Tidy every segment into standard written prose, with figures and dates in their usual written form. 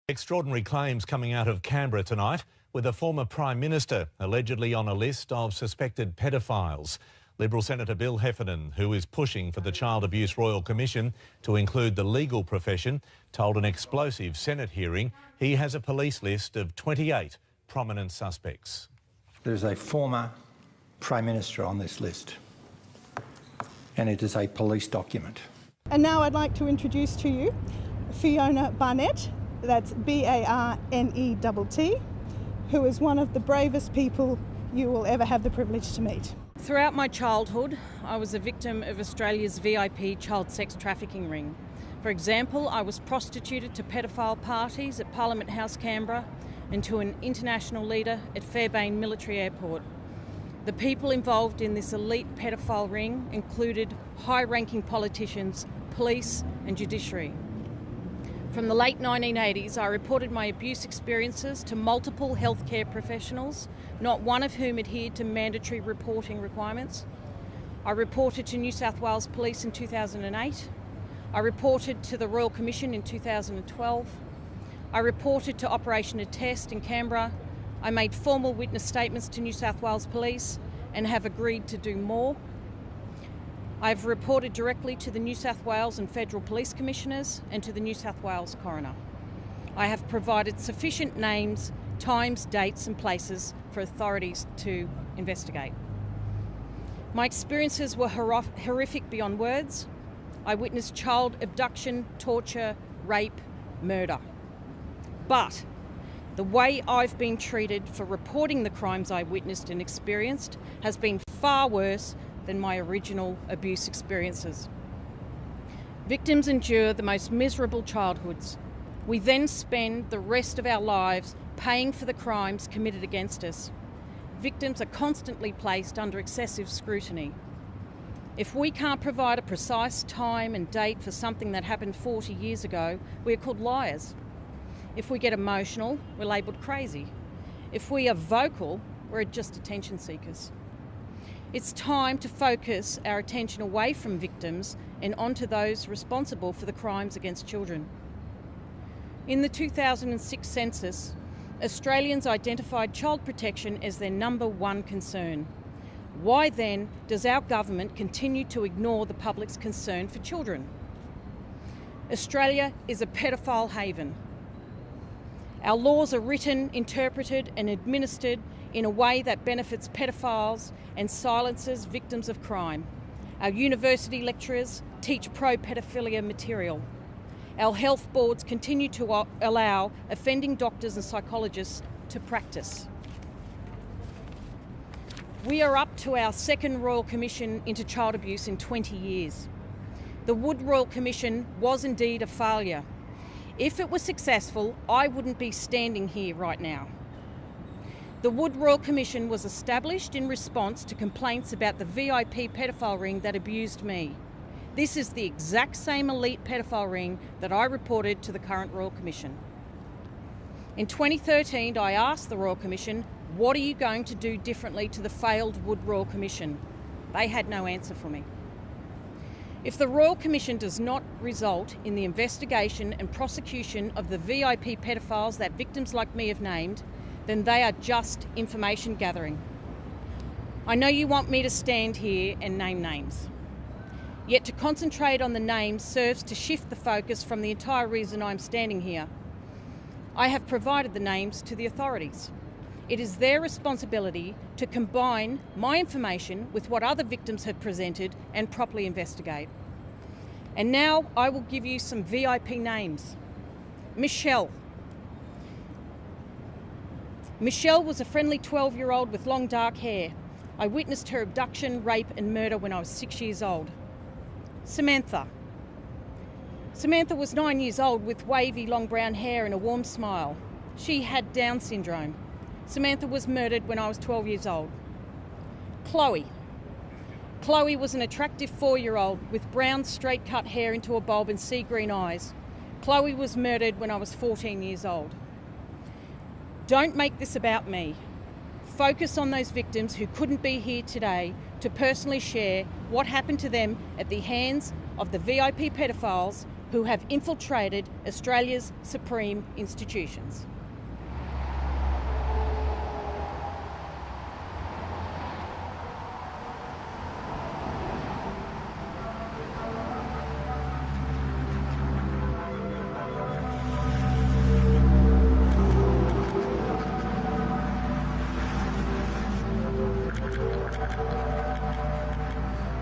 Extraordinary claims coming out of Canberra tonight, with a former Prime Minister allegedly on a list of suspected pedophiles. Liberal Senator Bill Heffernan, who is pushing for the Child Abuse Royal Commission to include the legal profession, told an explosive Senate hearing he has a police list of 28 prominent suspects. There's a former Prime Minister on this list, and it is a police document. And now I'd like to introduce to you Fiona Barnett, that's B-A-R-N-E-T-T, who is one of the bravest people you will ever have the privilege to meet. Throughout my childhood, I was a victim of Australia's VIP child sex trafficking ring. For example, I was prostituted to pedophile parties at Parliament House, Canberra, and to an international leader at Fairbairn Military Airport. The people involved in this elite pedophile ring included high-ranking politicians, police and judiciary. From the late 1980s, I reported my abuse experiences to multiple healthcare professionals, not one of whom adhered to mandatory reporting requirements. I reported to New South Wales Police in 2008. I reported to the Royal Commission in 2012. I reported to Operation Attest in Canberra. I made formal witness statements to New South Wales Police and have agreed to do more. I've reported directly to the New South Wales and Federal Police Commissioners and to the New South Wales Coroner. I have provided sufficient names, times, dates and places for authorities to investigate. My experiences were horrific beyond words. I witnessed child abduction, torture, rape, murder. But the way I've been treated for reporting the crimes I witnessed and experienced has been far worse than my original abuse experiences. Victims endure the most miserable childhoods. We then spend the rest of our lives paying for the crimes committed against us. Victims are constantly placed under excessive scrutiny. If we can't provide a precise time and date for something that happened 40 years ago, we are called liars. If we get emotional, we're labelled crazy. If we are vocal, we're just attention seekers. It's time to focus our attention away from victims and onto those responsible for the crimes against children. In the 2006 census, Australians identified child protection as their #1 concern. Why then does our government continue to ignore the public's concern for children? Australia is a pedophile haven. Our laws are written, interpreted and administered in a way that benefits pedophiles and silences victims of crime. Our university lecturers teach pro-pedophilia material. Our health boards continue to allow offending doctors and psychologists to practice. We are up to our second Royal Commission into child abuse in 20 years. The Wood Royal Commission was indeed a failure. If it was successful, I wouldn't be standing here right now. The Wood Royal Commission was established in response to complaints about the VIP pedophile ring that abused me. This is the exact same elite pedophile ring that I reported to the current Royal Commission. In 2013, I asked the Royal Commission, what are you going to do differently to the failed Wood Royal Commission? They had no answer for me. If the Royal Commission does not result in the investigation and prosecution of the VIP pedophiles that victims like me have named, then they are just information gathering. I know you want me to stand here and name names. Yet to concentrate on the names serves to shift the focus from the entire reason I'm standing here. I have provided the names to the authorities. It is their responsibility to combine my information with what other victims have presented and properly investigate. And now I will give you some VIP names. Michelle. Michelle was a friendly 12-year-old with long dark hair. I witnessed her abduction, rape and murder when I was 6 years old. Samantha. Samantha was 9 years old with wavy long brown hair and a warm smile. She had Down syndrome. Samantha was murdered when I was 12 years old. Chloe. Chloe was an attractive 4-year-old with brown straight cut hair into a bulb and sea green eyes. Chloe was murdered when I was 14 years old. Don't make this about me. Focus on those victims who couldn't be here today to personally share what happened to them at the hands of the VIP pedophiles who have infiltrated Australia's supreme institutions.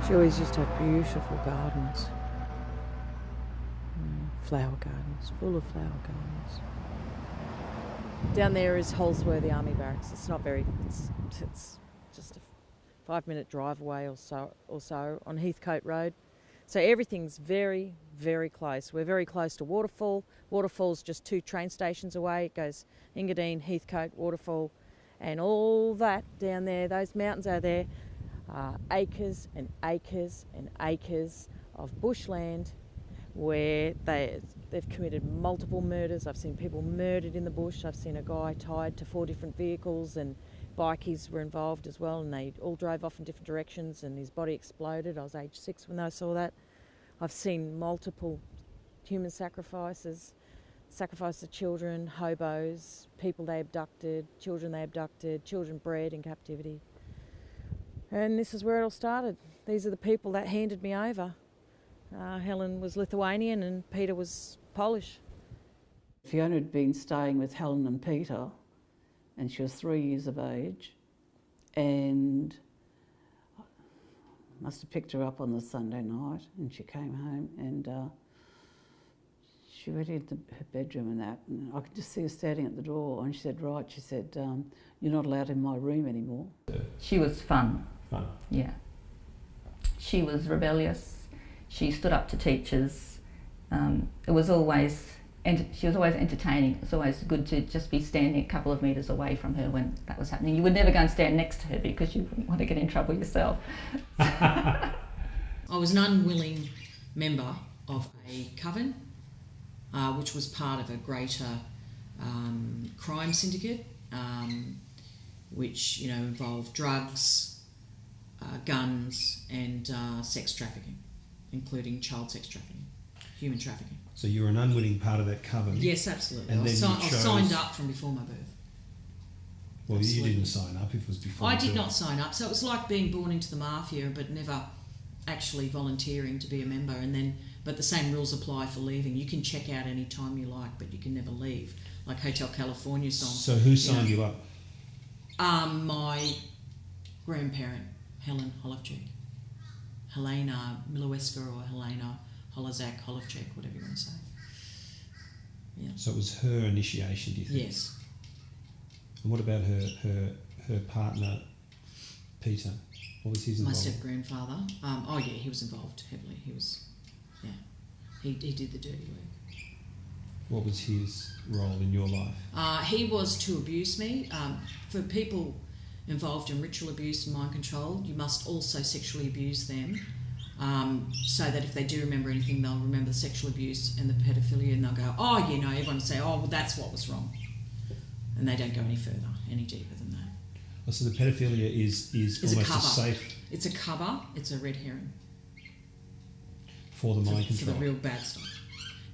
She always used to have beautiful gardens, flower gardens, full of flower gardens. Down there is Holsworthy Army Barracks. It's not very, it's just a 5-minute drive away or so on Heathcote Road. So everything's very, very close. We're very close to Waterfall. Waterfall's just 2 train stations away. It goes Engadine, Heathcote, Waterfall, and all that down there, those mountains out there, acres and acres and acres of bushland where they've committed multiple murders. I've seen people murdered in the bush. I've seen a guy tied to 4 different vehicles, and bikies were involved as well, and they all drove off in different directions and his body exploded. I was age 6 when I saw that. I've seen multiple human sacrifices of children, hobos, people they abducted, children bred in captivity. And this is where it all started. These are the people that handed me over. Helen was Lithuanian and Peter was Polish. Fiona had been staying with Helen and Peter, and she was 3 years of age, and must have picked her up on the Sunday night, and she came home and she went into her bedroom and that, and I could just see her standing at the door, and she said, right, she said, you're not allowed in my room anymore. She was fun. Fun. Yeah. She was rebellious. She stood up to teachers. She was always entertaining. It was always good to just be standing a couple of metres away from her when that was happening. You would never go and stand next to her because you wouldn't want to get in trouble yourself. I was an unwilling member of a coven, which was part of a greater crime syndicate, which involved drugs, guns and sex trafficking, including child sex trafficking, human trafficking. So you were an unwitting part of that coven? Yes, absolutely. And I signed up from before my birth. Well, Absolutely. You didn't sign up if it was before. I did not sign up, so it was like being born into the mafia but never actually volunteering to be a member. But the same rules apply for leaving. You can check out any time you like, but you can never leave, like Hotel California song. So who signed you up? My grandparent, Helen Holovchik. Helena Miloweska or Helena Holozak, Holovchik, whatever you want to say. Yeah. So it was her initiation, do you think? Yes. And what about her partner, Peter? What was his My involvement? step-grandfather. He was involved heavily. He did the dirty work. What was his role in your life? He was to abuse me. For people involved in ritual abuse and mind control, you must also sexually abuse them, so that if they do remember anything, they'll remember the sexual abuse and the pedophilia, and they'll go, everyone will say, well, that's what was wrong. And they don't go any further, any deeper than that. Oh, so the pedophilia is almost a safe... It's a cover, it's a red herring. For the mind control? For the real bad stuff.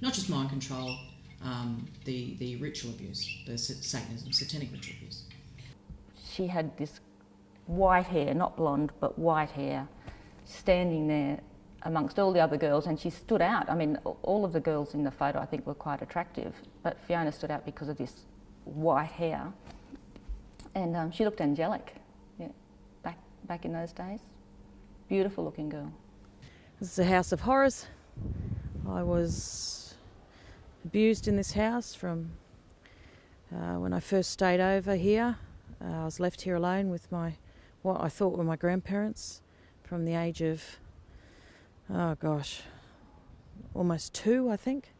Not just mind control, the ritual abuse, the Satanism, satanic ritual abuse. She had this white hair, not blonde, but white hair, standing there amongst all the other girls, and she stood out. I mean, all of the girls in the photo I think were quite attractive, but Fiona stood out because of this white hair, and she looked angelic, yeah, back in those days. Beautiful looking girl. This is a house of horrors. I was abused in this house from when I first stayed over here. I was left here alone with what I thought were my grandparents from the age of, almost 2, I think.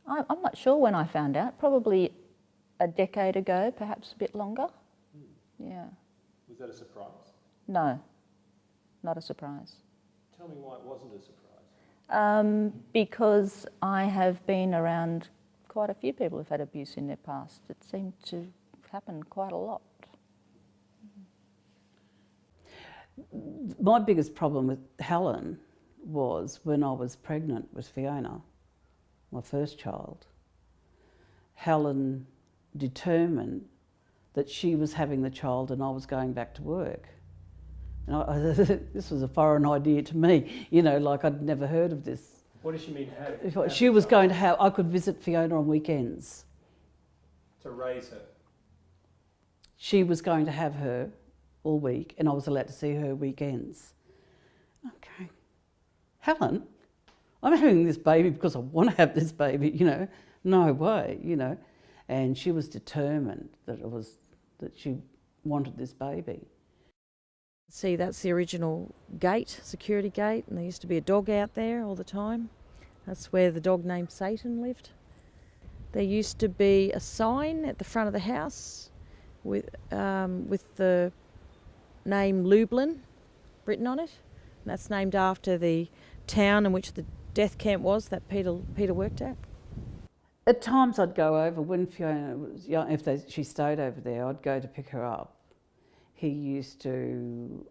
I'm not sure when I found out, probably a decade ago, perhaps a bit longer. Yeah. Was that a surprise? No, not a surprise. Tell me why it wasn't a surprise. Because I have been around quite a few people who've had abuse in their past. It seemed to happen quite a lot. My biggest problem with Helen was when I was pregnant with Fiona, my first child. Helen determined that she was having the child and I was going back to work. And this was a foreign idea to me, you know, like I'd never heard of this. What does she mean have? If she was going to have, I could visit Fiona on weekends. To raise her? She was going to have her all week and I was allowed to see her weekends. Okay. Helen, I'm having this baby because I want to have this baby, you know. No way, you know. And she was determined that she wanted this baby. See, that's the original gate, security gate, and there used to be a dog out there all the time. That's where the dog named Satan lived. There used to be a sign at the front of the house with the name Lublin written on it. And that's named after the town in which the death camp was that Peter worked at. At times I'd go over, when Fiona was young, she stayed over there, I'd go to pick her up. He used to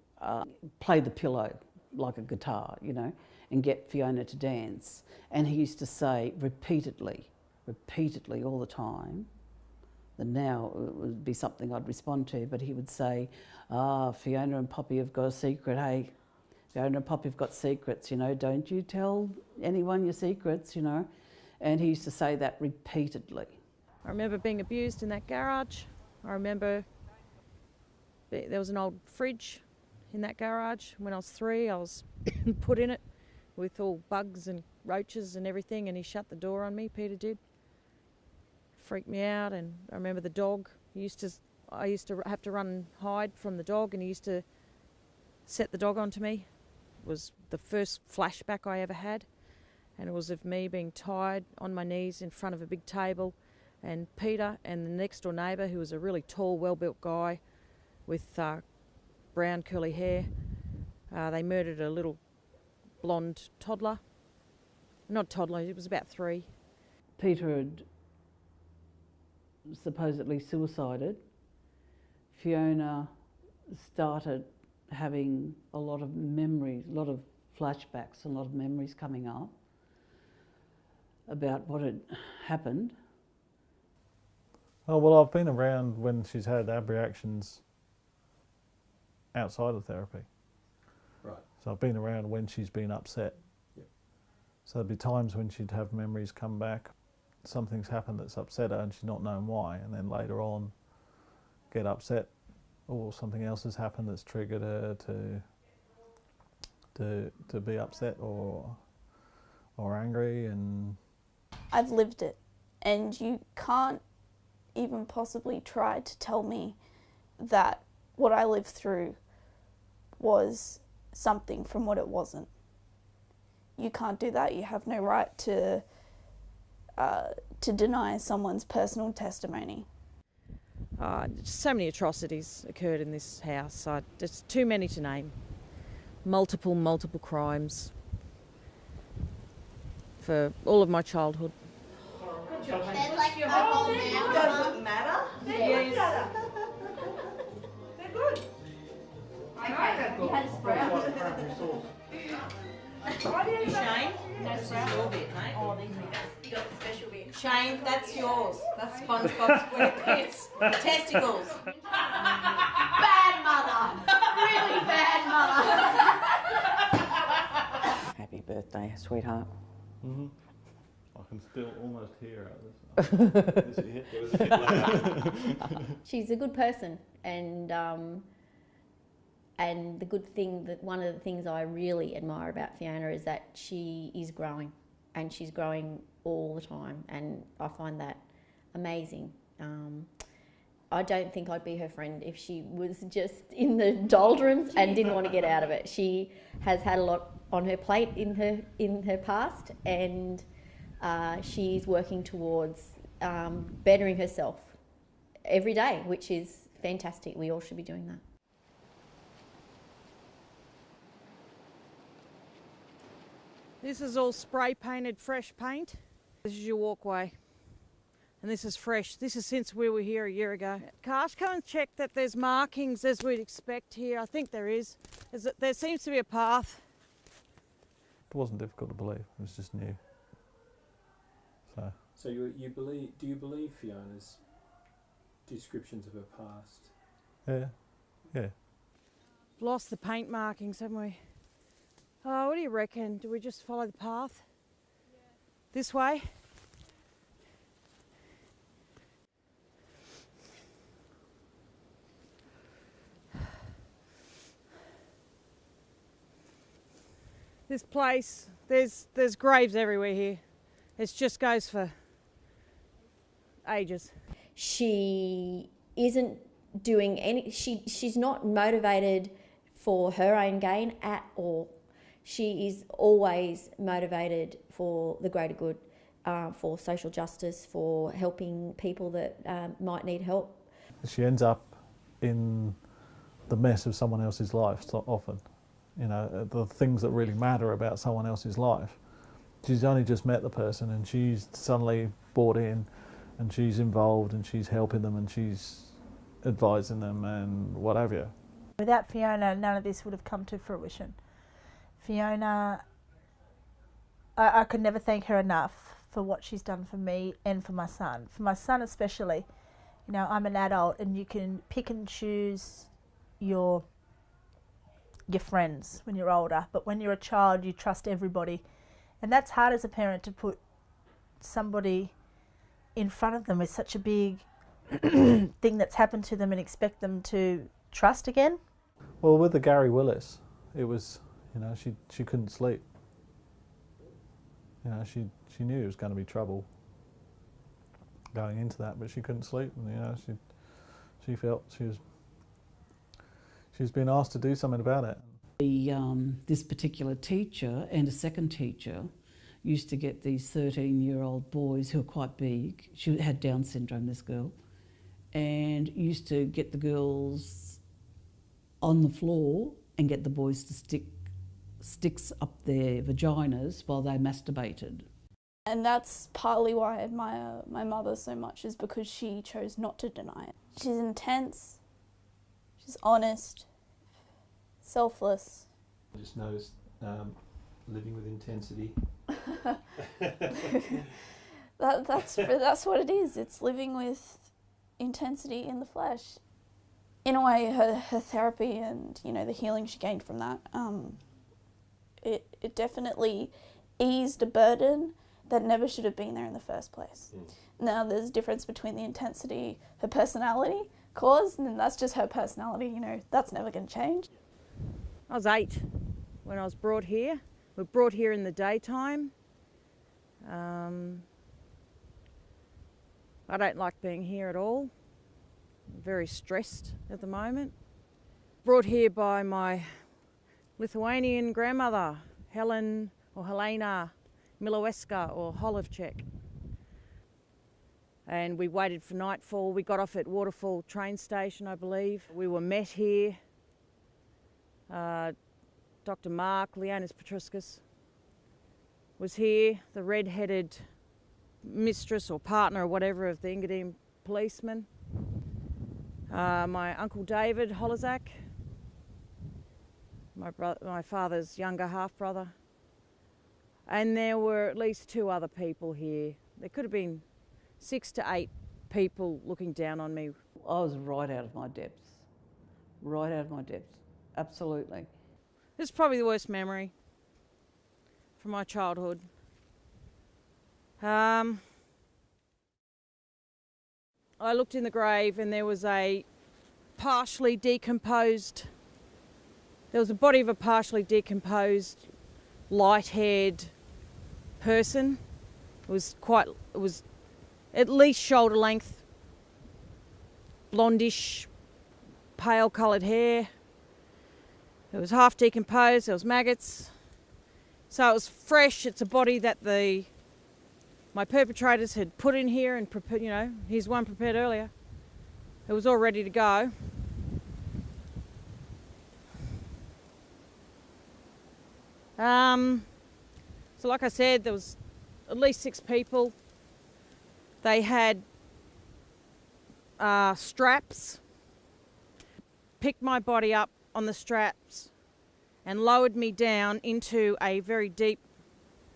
play the pillow like a guitar, you know, and get Fiona to dance. And he used to say repeatedly all the time, and now it would be something I'd respond to, but he would say, Fiona and Poppy have got a secret, hey, Fiona and Poppy have got secrets, you know, don't you tell anyone your secrets, you know. And he used to say that repeatedly. I remember being abused in that garage. I remember there was an old fridge in that garage. When I was 3, I was put in it with all bugs and roaches and everything, and he shut the door on me, Peter did. Freaked me out. And I remember the dog. I used to have to run and hide from the dog, and he used to set the dog onto me. It was the first flashback I ever had, and it was of me being tied on my knees in front of a big table, and Peter and the next door neighbour, who was a really tall, well-built guy with brown curly hair, they murdered a little blonde toddler. Not toddler, it was about 3. Peter had supposedly suicided. Fiona started having a lot of memories, a lot of flashbacks, a lot of memories coming up about what had happened. Oh, well, I've been around when she's had ab reactions outside of therapy. Right. So I've been around when she's been upset. Yep. So there'd be times when she'd have memories come back, something's happened that's upset her and she's not known why, and then later on get upset, or something else has happened that's triggered her to be upset or angry. And I've lived it, and you can't even possibly try to tell me that what I lived through was something from what it wasn't. You can't do that. You have no right to deny someone's personal testimony. So many atrocities occurred in this house. There's too many to name. Multiple crimes for all of my childhood. There's like a whole man. Doesn't matter. Yes. They're good. Okay, you had a sprout. Shane, that's your bit, mate. Oh, you got the special bit. Shane, that's yours. That's SpongeBob SquarePants. Testicles. Bad mother. Really bad mother. Happy birthday, sweetheart. Mm-hmm. I can still almost hear it. Is it here? It was a bit loud. She's a good person, and the good thing, that one of the things I really admire about Fiona is that she is growing, and she's growing all the time, and I find that amazing. I don't think I'd be her friend if she was just in the doldrums and didn't want to get out of it. She has had a lot on her plate in her past, and she's working towards bettering herself every day, which is fantastic. We all should be doing that. This is all spray painted fresh paint. This is your walkway. And this is fresh. This is since we were here a year ago. Cash, come and check that there's markings as we'd expect here. I think there is. There seems to be a path wasn't difficult to believe. It was just new. So you believe? Do you believe Fiona's descriptions of her past? Yeah. Lost the paint markings, haven't we? Oh, what do you reckon? Do we just follow the path? Yeah. This way? This place, there's graves everywhere here. It just goes for ages. She isn't doing any, she's not motivated for her own gain at all. She is always motivated for the greater good, for social justice, for helping people that might need help. She ends up in the mess of someone else's life so often. You know, the things that really matter about someone else's life. She's only just met the person and she's suddenly bought in and she's involved and she's helping them and she's advising them and what have you. Without Fiona, none of this would have come to fruition. Fiona, I could never thank her enough for what she's done for me and for my son. For my son especially, you know, I'm an adult and you can pick and choose your friends when you're older, but when you're a child you trust everybody, and that's hard as a parent, to put somebody in front of them with such a big thing that's happened to them and expect them to trust again. Well, with the Gary Willis, it was, you know, she couldn't sleep. You know, she knew it was going to be trouble going into that, but she couldn't sleep, and you know, she felt she's been asked to do something about it. This particular teacher and a second teacher used to get these 13-year-old boys who are quite big. She had Down syndrome, this girl, and used to get the girls on the floor and get the boys to stick sticks up their vaginas while they masturbated. And that's partly why I admire my mother so much, is because she chose not to deny it. She's intense, she's honest, selfless. I just noticed living with intensity. That's what it is. It's living with intensity in the flesh. In a way, her therapy and, you know, the healing she gained from that, it definitely eased a burden that never should have been there in the first place. Now there's a difference between the intensity her personality caused, and that's just her personality, you know, that's never going to change. I was 8 when I was brought here. We were brought here in the daytime. I don't like being here at all. I'm very stressed at the moment. Brought here by my Lithuanian grandmother, Helen or Helena Miloweska or Holovchek. And we waited for nightfall. We got off at Waterfall train station, I believe. We were met here. Dr. Mark, Leonis Petruskas, was here, the red-headed mistress or partner or whatever of the Engadine policeman. My uncle David Holozak, my father's younger half-brother. And there were at least 2 other people here. There could have been 6 to 8 people looking down on me. I was right out of my depths. Right out of my depths, absolutely. This is probably the worst memory from my childhood. I looked in the grave and there was a partially decomposed, there was a body of a partially decomposed, light-haired person. It was at least shoulder length, blondish, pale coloured hair. It was half decomposed, there was maggots. So it was fresh. It's a body that my perpetrators had put in here and prepared, you know, here's one prepared earlier. It was all ready to go. So like I said, there was at least 6 people. They had straps, picked my body up on the straps and lowered me down into a very deep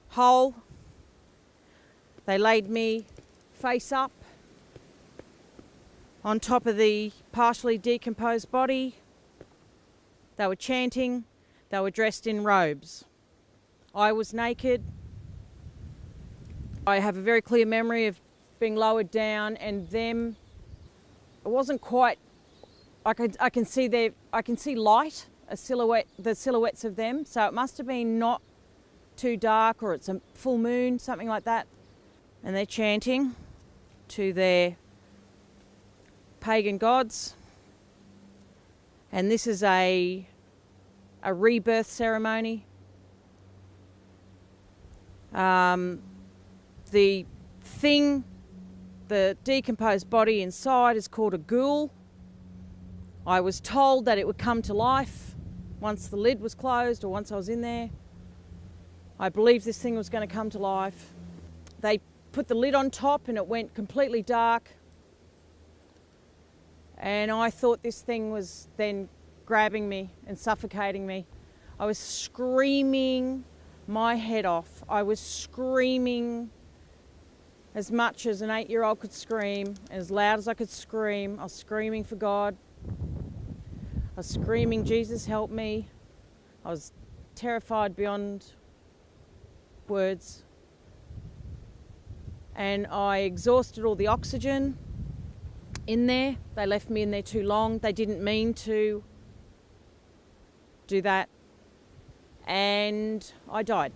hole. They laid me face up on top of the partially decomposed body. They were chanting. They were dressed in robes. I was naked. I have a very clear memory of being lowered down and them. It wasn't quite. I can see light, a silhouette, the silhouettes of them. So it must have been not too dark, or it's a full moon, something like that. And they're chanting to their pagan gods. And this is a rebirth ceremony. The thing, the decomposed body inside, is called a ghoul. I was told that it would come to life once the lid was closed or once I was in there. I believed this thing was going to come to life. They put the lid on top and it went completely dark. And I thought this thing was then grabbing me and suffocating me. I was screaming my head off. I was screaming as much as an 8-year-old could scream, as loud as I could scream. I was screaming for God. I was screaming, Jesus, help me. I was terrified beyond words. And I exhausted all the oxygen in there. They left me in there too long. They didn't mean to do that. And I died.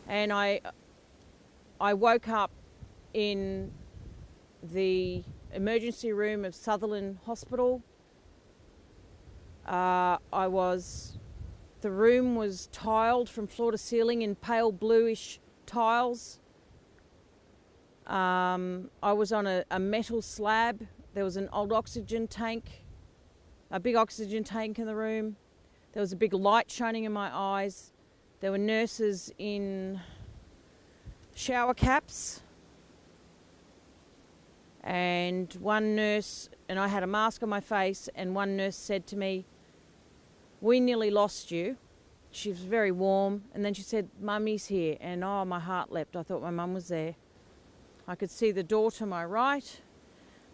And I woke up in the emergency room of Sutherland Hospital. The room was tiled from floor to ceiling in pale bluish tiles. I was on a metal slab. There was an old oxygen tank, a big oxygen tank in the room. There was a big light shining in my eyes. There were nurses in shower caps. And one nurse, and I had a mask on my face, and one nurse said to me, "We nearly lost you." She was very warm, and then she said, "Mummy's here," and oh, my heart leapt. I thought my mum was there. I could see the door to my right.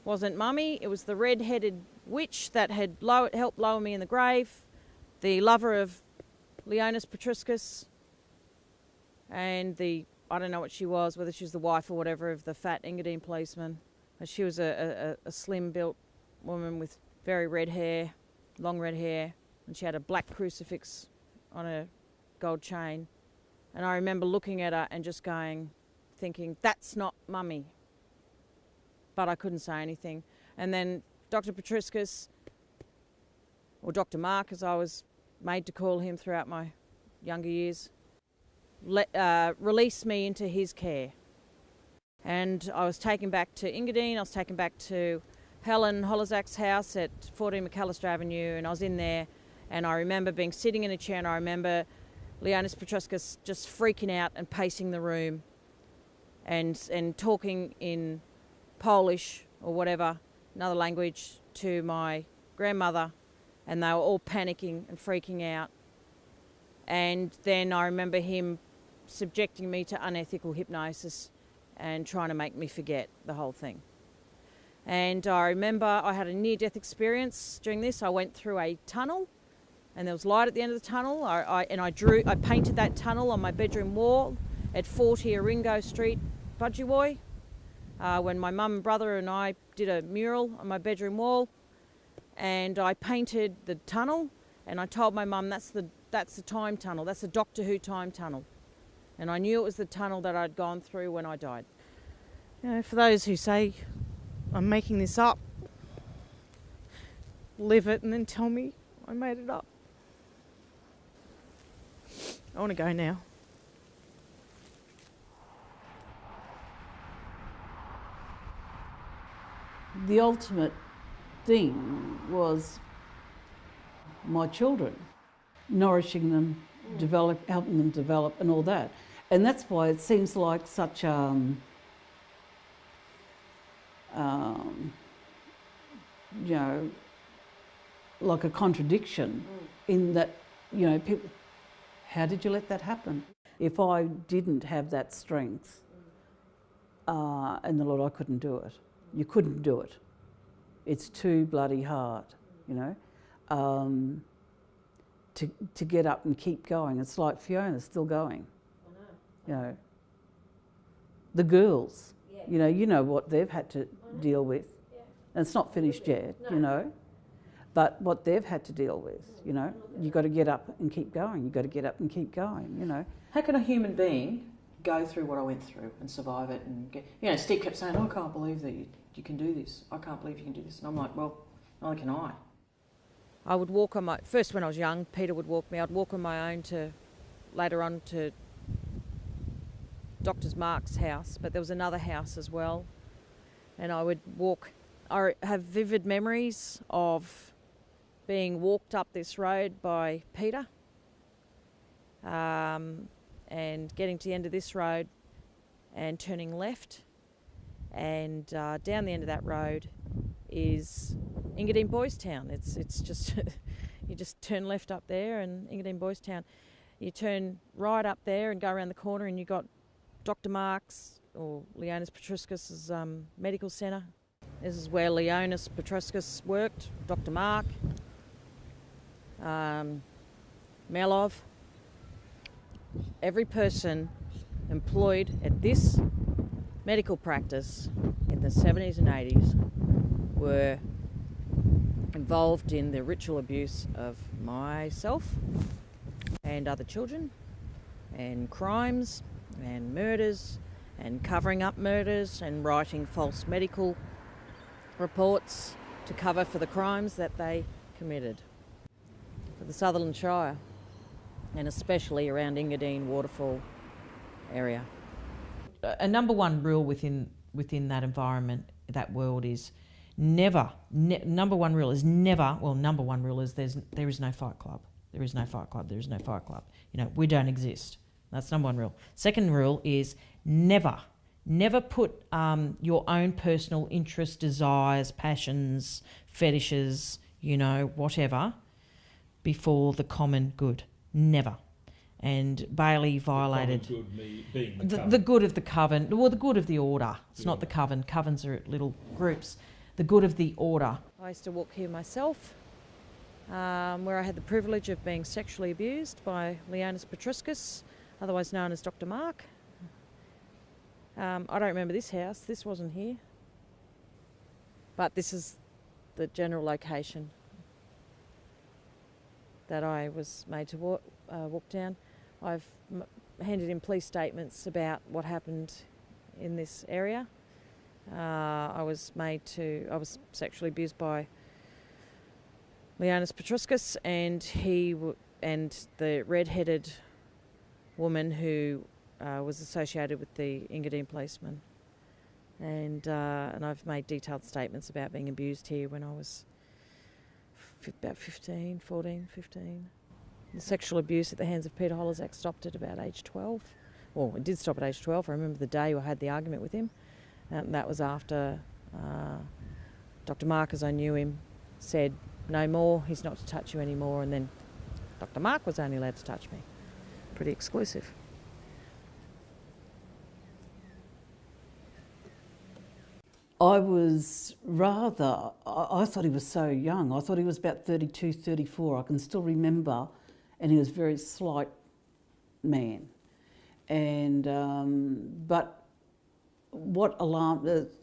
Wasn't Mummy, it was the red-headed witch that had helped lower me in the grave, the lover of Leonis Petriscus, and I don't know what she was, whether she was the wife or whatever of the fat Engadine policeman. But she was a slim-built woman with very red hair, long red hair, and she had a black crucifix on a gold chain. And I remember looking at her and just thinking, that's not Mummy. But I couldn't say anything. And then Dr. Petriscus, or Dr. Mark, as I was made to call him throughout my younger years, released me into his care. And I was taken back to Engadine. I was taken back to Helen Holozak's house at 14 McAllister Avenue, and I was in there, and I remember being sitting in a chair, and I remember Leonis Petriscus just freaking out and pacing the room and talking in Polish or whatever, another language, to my grandmother, and they were all panicking and freaking out. And then I remember him subjecting me to unethical hypnosis and trying to make me forget the whole thing. And I remember I had a near-death experience during this. I went through a tunnel, and there was light at the end of the tunnel. I painted that tunnel on my bedroom wall at 40 Aringo Street, Budgewoi, when my mum and brother and I did a mural on my bedroom wall. And I painted the tunnel, and I told my mum that's the time tunnel, that's the Doctor Who time tunnel. And I knew it was the tunnel that I'd gone through when I died. You know, for those who say I'm making this up, live it and then tell me I made it up. I want to go now. The ultimate thing was my children, nourishing them, helping them develop and all that. And that's why it seems like such you know, like a contradiction in that, you know, people, how did you let that happen? If I didn't have that strength and the Lord, I couldn't do it. You couldn't do it. It's too bloody hard, you know, to get up and keep going. It's like Fiona's still going. You know, the girls, you know what they've had to deal with. And it's not finished yet, you know, but what they've had to deal with, you know, you've got to get up and keep going. You've got to get up and keep going, you know. How can a human being go through what I went through and survive it and get, you know, Steve kept saying, oh, I can't believe that you can do this. I can't believe you can do this. And I'm like, well, neither can I. I would walk on my, first when I was young, Peter would walk me, I'd walk on my own to, later on to Dr. Mark's house, but there was another house as well. And I would walk, I have vivid memories of being walked up this road by Peter and getting to the end of this road and turning left, and down the end of that road is Engadine Boys Town. It's just, you just turn left up there and Engadine Boys Town. You turn right up there and go around the corner and you got Dr. Mark's or Leonis Petriscus' medical centre. This is where Leonis Petriscus worked, Dr. Mark, Melov. Every person employed at this medical practice in the 70s and 80s were involved in the ritual abuse of myself and other children, and crimes and murders and covering up murders and writing false medical reports to cover for the crimes that they committed. For the Sutherland Shire, and especially around Engadine Waterfall area. A number one rule within that environment, that world, is never, number one rule is never, well, number one rule is there is no fight club. There is no fight club. There is no fight club. You know, we don't exist. That's number one rule. Second rule is never put your own personal interests, desires, passions, fetishes, you know, whatever, before the common good. Never. And Bailey violated the good of the coven, well, the good of the order. It's not the coven. Covens are little groups. The good of the order. I used to walk here myself, where I had the privilege of being sexually abused by Leonis Petriscus, otherwise known as Dr. Mark. I don't remember this house. This wasn't here. But this is the general location that I was made to walk down. I've handed in police statements about what happened in this area. I was sexually abused by Leonis Petriscus and and the red-headed woman who was associated with the Engadine policeman. And I've made detailed statements about being abused here when I was about 14, 15. The sexual abuse at the hands of Peter Holozak stopped at about age 12. Well, it did stop at age 12. I remember the day I had the argument with him. And that was after Dr. Mark, as I knew him, said, no more, he's not to touch you anymore. And then Dr. Mark was only allowed to touch me. Pretty exclusive. I thought he was so young. I thought he was about 32, 34. I can still remember, and he was a very slight man. And but what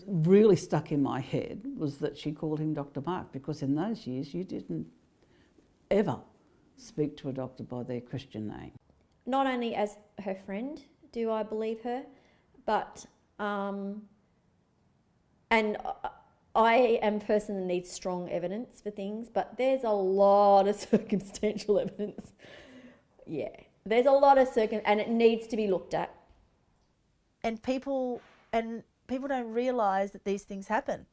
really stuck in my head was that she called him Dr. Mark, because in those years you didn't ever speak to a doctor by their Christian name. Not only as her friend do I believe her, but and I am a person that needs strong evidence for things, but there's a lot of circumstantial evidence. Yeah, there's a lot of and it needs to be looked at. And people don't realise that these things happen.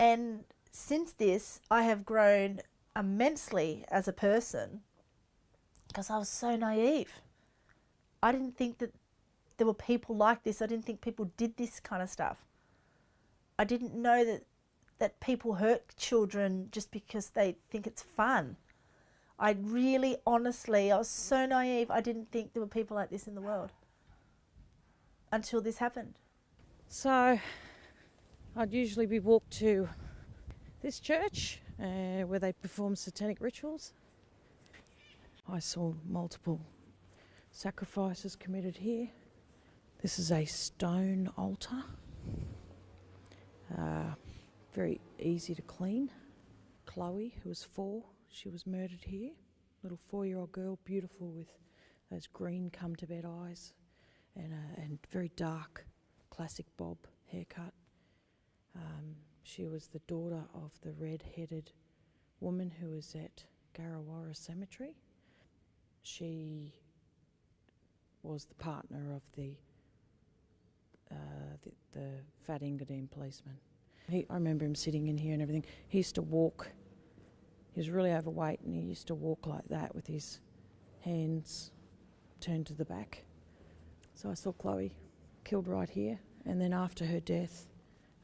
And since this, I have grown immensely as a person because I was so naive. I didn't think that there were people like this. I didn't think people did this kind of stuff. I didn't know that that people hurt children just because they think it's fun. I really, honestly, I was so naive. I didn't think there were people like this in the world until this happened. So I'd usually be walked to this church where they perform satanic rituals. I saw multiple sacrifices committed here. This is a stone altar. Very easy to clean. Chloe, who was 4, she was murdered here. Little 4-year-old girl, beautiful with those green come-to-bed eyes and very dark classic bob haircut. She was the daughter of the red-headed woman who was at Garrawara Cemetery. She was the partner of the fat Engadine policeman. I remember him sitting in here and everything. He used to walk. He was really overweight and he used to walk like that with his hands turned to the back. So I saw Chloe killed right here, and then after her death,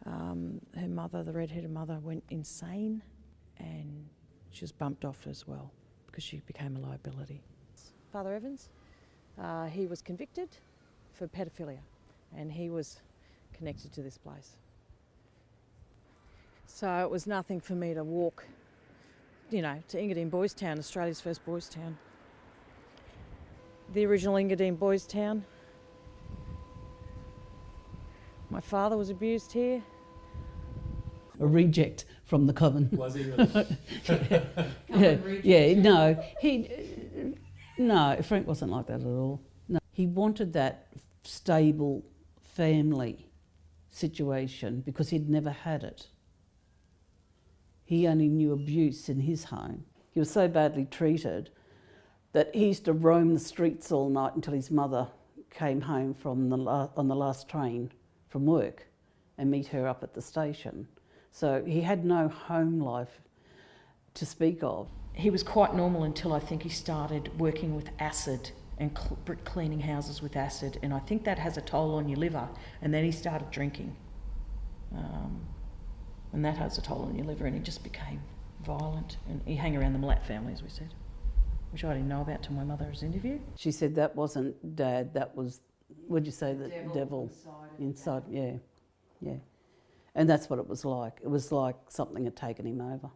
her mother, the red-headed mother, went insane and she was bumped off as well because she became a liability. Father Evans, he was convicted for pedophilia and he was connected to this place. So it was nothing for me to walk, to Engadine Boys Town, Australia's first boys' town. The original Engadine Boys Town. My father was abused here. A reject from the coven. Was he really? No, Frank wasn't like that at all. No, he wanted that stable family situation because he'd never had it. He only knew abuse in his home. He was so badly treated that he used to roam the streets all night until his mother came home from on the last train from work and meet her up at the station. So he had no home life to speak of. He was quite normal until I think he started working with acid and cleaning houses with acid, and I think that has a toll on your liver. And then he started drinking, and that has a toll on your liver, and he just became violent. And he hung around the Malat family, as we said, which I didn't know about till my mother's interview. She said that wasn't Dad, that was, what'd you say, the devil inside, yeah. And that's what it was like. It was like something had taken him over.